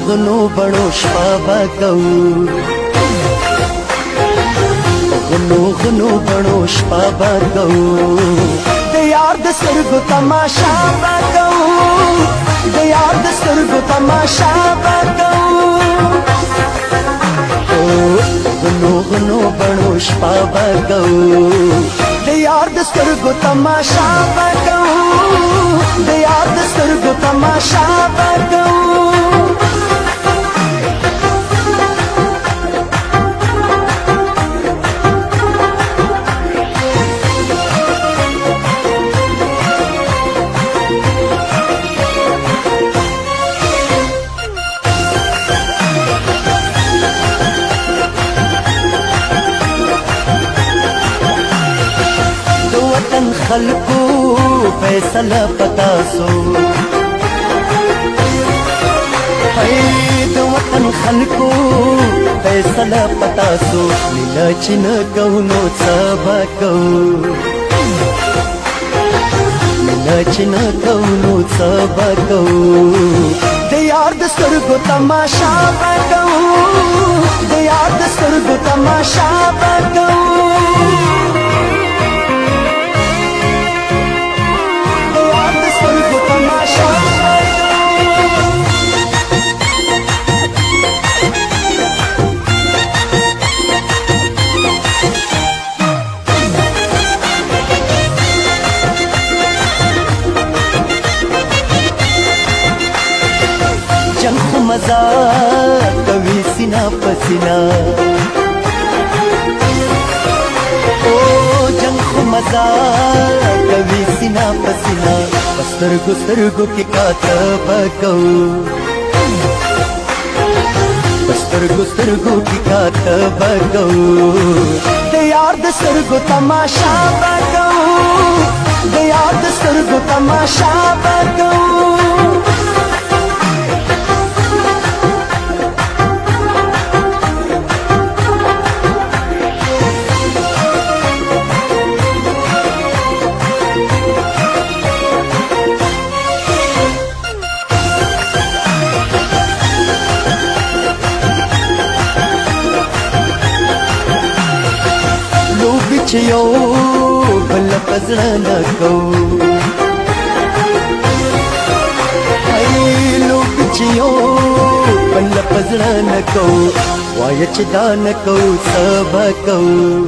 غنو بڼو شپه به کوو غنو غنو بڼو شپه به کوو د یار د سترګو تماشا به کوو د یار د سترګو تماشا به کوو غنو غنو بڼو شپه به کوو د یار د سترګو تماشا به کوو د یار د سترګو تماشا به کوو خلقو فیصله پتا سو د وطن خلقو فیصله پتا سو لیلا چې نه کوو نو څه به کوو لیلا چې نه کوو نو څه به کوو د یار د سترګو تماشا به کوو د یار د سترګو تماشا به کوو मजा कभी सीना पसीना ओ जंग मजा कभी सीना पसीना बस्तरगो सरगो के कातब कहूँ बस्तरगो सरगो की कातब कहूँ दे यार द सरगो तमाशा कहूँ दे यार द सरगो तमाशा कहूँ यो बल पजड़ा न कहूँ लोग चियो बल पजड़ा न कहूँ वायच दान कहूँ सब कहूँ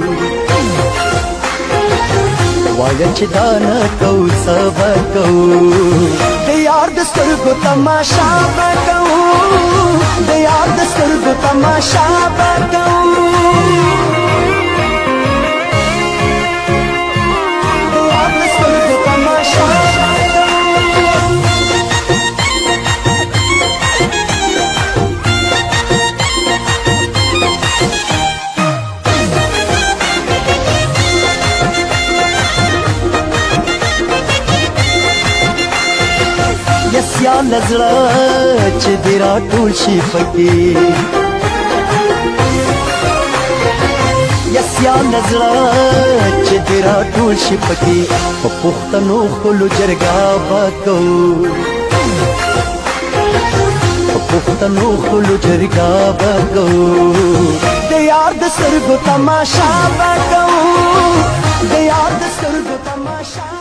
वायच दान कहूँ सब कहूँ दे यार द स्तरगो तमाशा कहूँ दे यार द स्तरगो तमाशा कहूँ या नजरा च दिरा टूल शिफकी या नजरा च दिरा टूल शिफकी पुख्तनो खुल जरगा बाको पुख्तनो खुल जरगा बाको दे यार द सरगो तमाशा बाको दे यार द सरगो तमाशा